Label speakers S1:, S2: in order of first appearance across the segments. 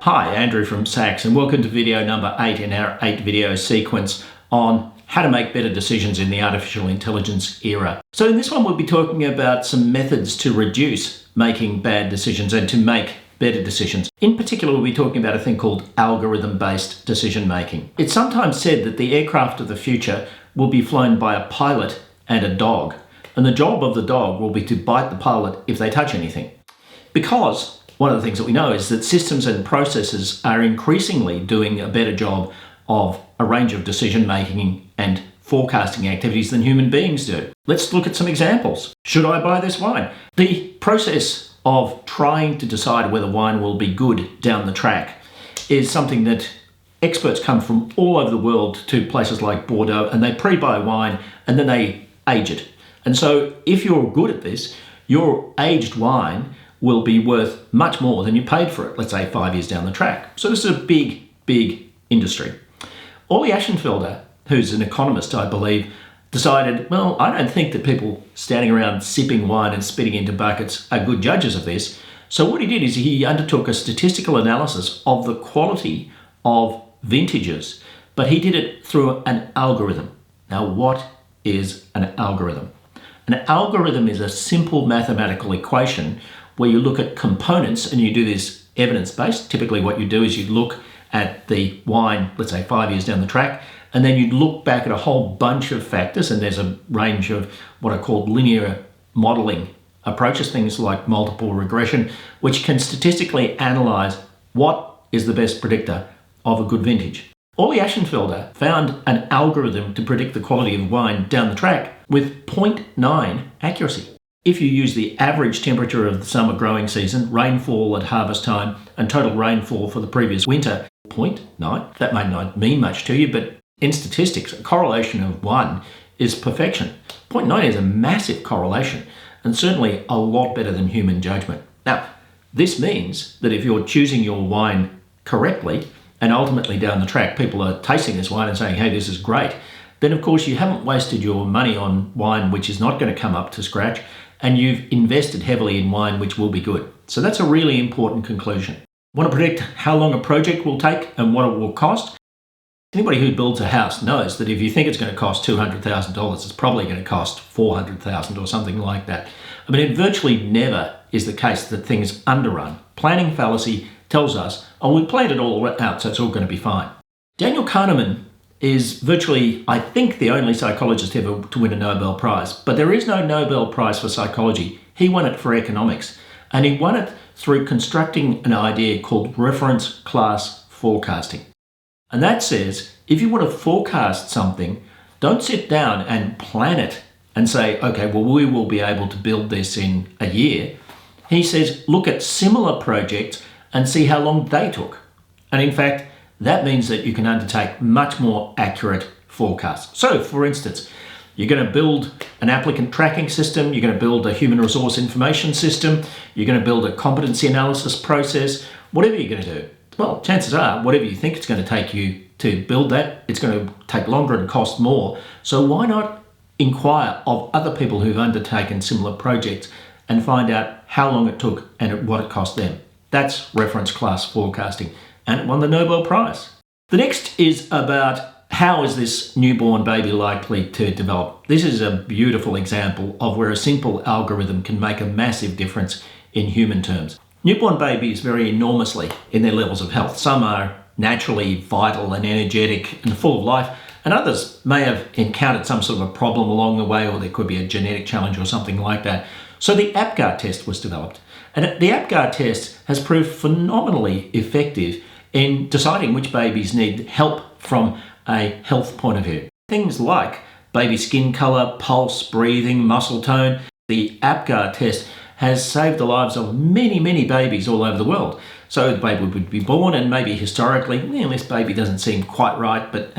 S1: Hi, Andrew from Sachs, and welcome to video number 8 in our 8 video sequence on how to make better decisions in the artificial intelligence era. So in this one, we'll be talking about some methods to reduce making bad decisions and to make better decisions. In particular, we'll be talking about a thing called algorithm-based decision making. It's sometimes said that the aircraft of the future will be flown by a pilot and a dog, and the job of the dog will be to bite the pilot if they touch anything. Because one of the things that we know is that systems and processes are increasingly doing a better job of a range of decision making and forecasting activities than human beings do. Let's look at some examples. Should I buy this wine? The process of trying to decide whether wine will be good down the track is something that experts come from all over the world to places like Bordeaux, and they pre-buy wine and then they age it. And so if you're good at this, your aged wine will be worth much more than you paid for it, let's say 5 years down the track. So this is a big industry. Ollie Aschenfelder, who's an economist, I believe, decided, well, I don't think that people standing around sipping wine and spitting into buckets are good judges of this. So what he did is he undertook a statistical analysis of the quality of vintages, but he did it through an algorithm. Now, what is an algorithm? An algorithm is a simple mathematical equation where you look at components and you do this evidence-based. Typically what you do is you look at the wine, let's say 5 years down the track, and then you look back at a whole bunch of factors, and there's a range of what are called linear modeling approaches, things like multiple regression, which can statistically analyze what is the best predictor of a good vintage. Ollie Aschenfelder found an algorithm to predict the quality of wine down the track with 0.9 accuracy. If you use the average temperature of the summer growing season, rainfall at harvest time, and total rainfall for the previous winter, 0.9, that may not mean much to you, but in statistics, a correlation of 1 is perfection. 0.9 is a massive correlation, and certainly a lot better than human judgment. Now, this means that if you're choosing your wine correctly, and ultimately down the track people are tasting this wine and saying, hey, this is great, then of course you haven't wasted your money on wine which is not going to come up to scratch, and you've invested heavily in wine which will be good. So that's a really important conclusion. Want to predict how long a project will take and what it will cost? Anybody who builds a house knows that if you think it's going to cost $200,000, it's probably going to cost $400,000 or something like that. I mean, it virtually never is the case that things underrun. Planning fallacy tells us, oh, we planned it all out, so it's all going to be fine. Daniel Kahneman is virtually, I think, the only psychologist ever to win a Nobel Prize. But there is no Nobel Prize for psychology. He won it for economics. And he won it through constructing an idea called reference class forecasting. And that says, if you want to forecast something, don't sit down and plan it and say, okay, well, we will be able to build this in a year. He says, look at similar projects and see how long they took. And in fact, that means that you can undertake much more accurate forecasts. So, for instance, you're going to build an applicant tracking system, you're going to build a human resource information system, you're going to build a competency analysis process, whatever you're going to do. Well, chances are, whatever you think it's going to take you to build that, it's going to take longer and cost more. So why not inquire of other people who've undertaken similar projects and find out how long it took and what it cost them? That's reference class forecasting, and it won the Nobel Prize. The next is about how is this newborn baby likely to develop. This is a beautiful example of where a simple algorithm can make a massive difference in human terms. Newborn babies vary enormously in their levels of health. Some are naturally vital and energetic and full of life, and others may have encountered some sort of a problem along the way, or there could be a genetic challenge or something like that. So the APGAR test was developed. And the APGAR test has proved phenomenally effective in deciding which babies need help from a health point of view. Things like baby skin colour, pulse, breathing, muscle tone. The APGAR test has saved the lives of many babies all over the world. So the baby would be born and maybe historically, this baby doesn't seem quite right, but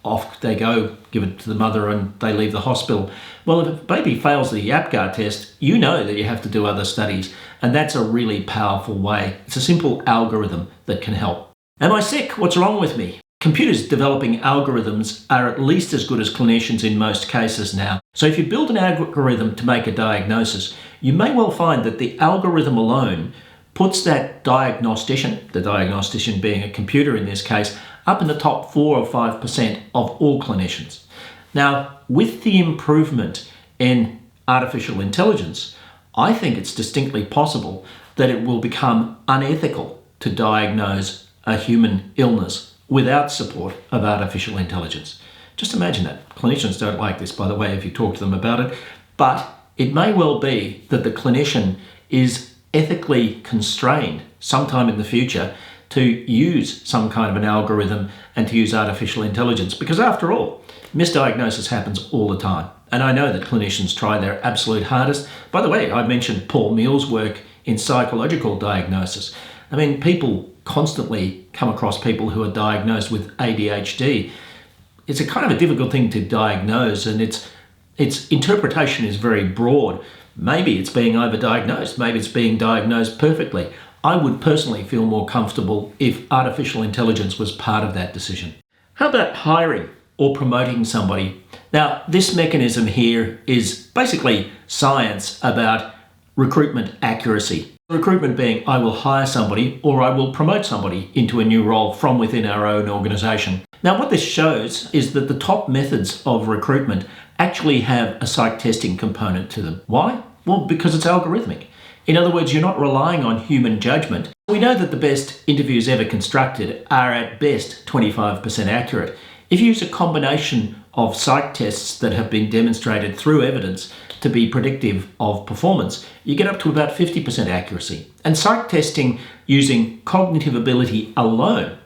S1: off they go, give it to the mother and they leave the hospital. Well, if a baby fails the APGAR test, you know that you have to do other studies, and that's a really powerful way. It's a simple algorithm that can help. Am I sick? What's wrong with me? Computers developing algorithms are at least as good as clinicians in most cases now. So if you build an algorithm to make a diagnosis, you may well find that the algorithm alone puts that diagnostician, the diagnostician being a computer in this case, up in the top 4 or 5% of all clinicians. Now, with the improvement in artificial intelligence, I think it's distinctly possible that it will become unethical to diagnose a human illness without support of artificial intelligence. Just imagine that. Clinicians don't like this, by the way, if you talk to them about it, but it may well be that the clinician is ethically constrained sometime in the future to use some kind of an algorithm and to use artificial intelligence, because after all, misdiagnosis happens all the time. And I know that clinicians try their absolute hardest. By the way, I mentioned Paul Meehl's work in psychological diagnosis. I mean, people constantly come across people who are diagnosed with ADHD. It's a kind of a difficult thing to diagnose, and its interpretation is very broad. Maybe it's being overdiagnosed, maybe it's being diagnosed perfectly. I would personally feel more comfortable if artificial intelligence was part of that decision. How about hiring or promoting somebody? Now, this mechanism here is basically science about recruitment accuracy. Recruitment being, I will hire somebody or I will promote somebody into a new role from within our own organisation. Now, what this shows is that the top methods of recruitment actually have a psych testing component to them. Why? Well, because it's algorithmic. In other words, you're not relying on human judgment. We know that the best interviews ever constructed are at best 25% accurate. If you use a combination of psych tests that have been demonstrated through evidence to be predictive of performance, you get up to about 50% accuracy. And psych testing using cognitive ability alone,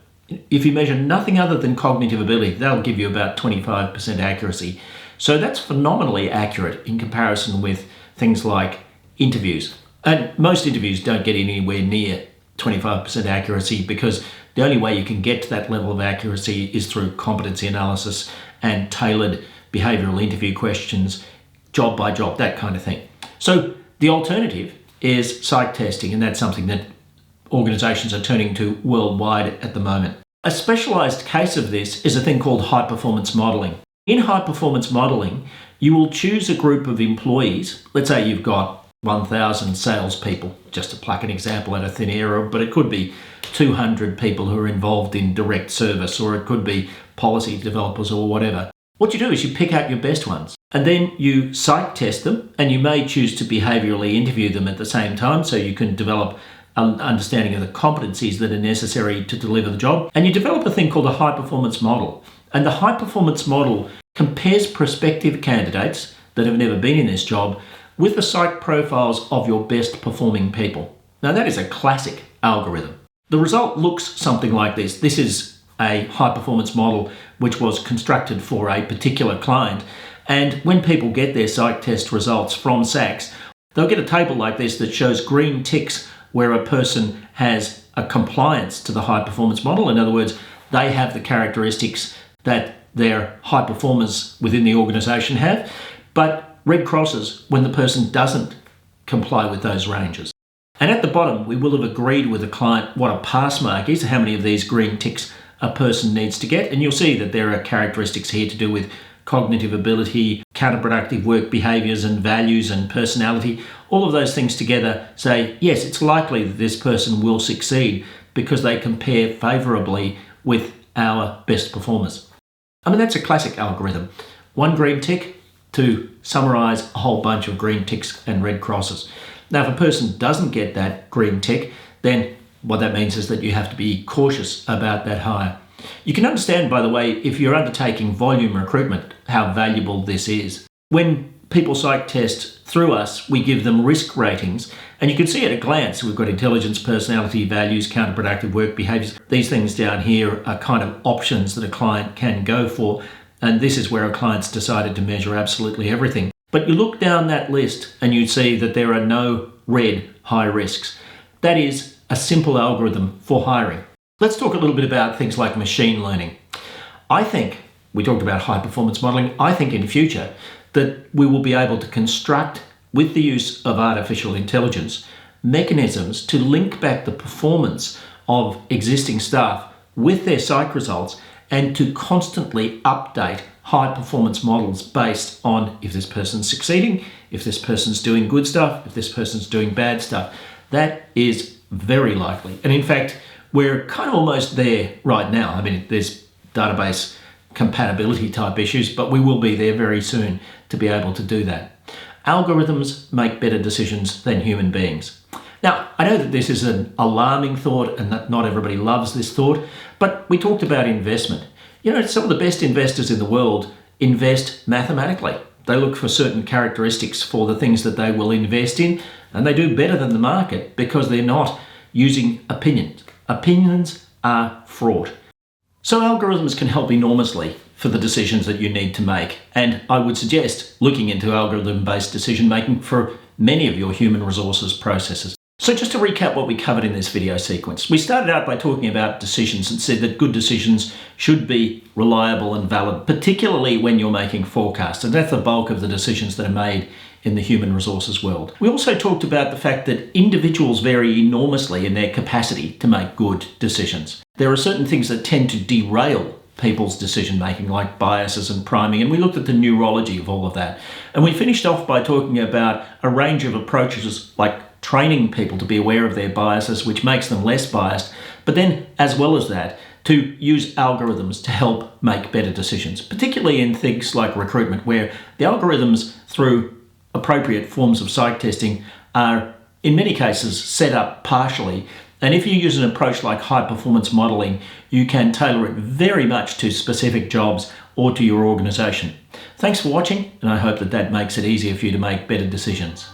S1: if you measure nothing other than cognitive ability, that'll give you about 25% accuracy. So that's phenomenally accurate in comparison with things like interviews. And most interviews don't get anywhere near 25% accuracy, because the only way you can get to that level of accuracy is through competency analysis and tailored behavioural interview questions, job by job, that kind of thing. So the alternative is psych testing, and that's something that organisations are turning to worldwide at the moment. A specialised case of this is a thing called high-performance modelling. In high-performance modelling, you will choose a group of employees. Let's say you've got 1,000 salespeople, just to pluck an example out of thin air, but it could be 200 people who are involved in direct service, or it could be policy developers or whatever. What you do is you pick out your best ones, and then you psych test them, and you may choose to behaviourally interview them at the same time so you can develop an understanding of the competencies that are necessary to deliver the job. And you develop a thing called a high-performance model. And the high-performance model compares prospective candidates that have never been in this job with the psych profiles of your best performing people. Now, that is a classic algorithm. The result looks something like this. This is a high-performance model which was constructed for a particular client. And when people get their psych test results from SACS, they'll get a table like this that shows green ticks where a person has a compliance to the high-performance model. In other words, they have the characteristics that their high performers within the organisation have, but red crosses when the person doesn't comply with those ranges. And at the bottom, we will have agreed with the client what a pass mark is, how many of these green ticks a person needs to get. And you'll see that there are characteristics here to do with cognitive ability, counterproductive work behaviours and values and personality. All of those things together say, yes, it's likely that this person will succeed because they compare favourably with our best performers. I mean, that's a classic algorithm. One green tick to summarise a whole bunch of green ticks and red crosses. Now, if a person doesn't get that green tick, then what that means is that you have to be cautious about that hire. You can understand, by the way, if you're undertaking volume recruitment, how valuable this is. When people psych test through us, we give them risk ratings, and you can see at a glance, we've got intelligence, personality, values, counterproductive work behaviours. These things down here are kind of options that a client can go for, and this is where a client's decided to measure absolutely everything. But you look down that list and you see that there are no red high risks. That is a simple algorithm for hiring. Let's talk a little bit about things like machine learning. I think, we talked about high performance modelling, I think in future that we will be able to construct, with the use of artificial intelligence, mechanisms to link back the performance of existing staff with their psych results and to constantly update high performance models based on if this person's succeeding, if this person's doing good stuff, if this person's doing bad stuff. That is very likely. And in fact, we're kind of almost there right now. I mean, there's database compatibility type issues, but we will be there very soon to be able to do that. Algorithms make better decisions than human beings. Now, I know that this is an alarming thought and that not everybody loves this thought, but we talked about investment. You know, some of the best investors in the world invest mathematically. They look for certain characteristics for the things that they will invest in, and they do better than the market because they're not using opinions. Opinions are fraught. So algorithms can help enormously for the decisions that you need to make, and I would suggest looking into algorithm-based decision making for many of your human resources processes. So just to recap what we covered in this video sequence, we started out by talking about decisions and said that good decisions should be reliable and valid, particularly when you're making forecasts, and that's the bulk of the decisions that are made in the human resources world. We also talked about the fact that individuals vary enormously in their capacity to make good decisions. There are certain things that tend to derail people's decision making, like biases and priming, and we looked at the neurology of all of that. And we finished off by talking about a range of approaches like training people to be aware of their biases, which makes them less biased, but then as well as that, to use algorithms to help make better decisions, particularly in things like recruitment, where the algorithms, through appropriate forms of psych testing, are in many cases set up partially. And if you use an approach like high performance modeling, you can tailor it very much to specific jobs or to your organization. Thanks for watching, and I hope that makes it easier for you to make better decisions.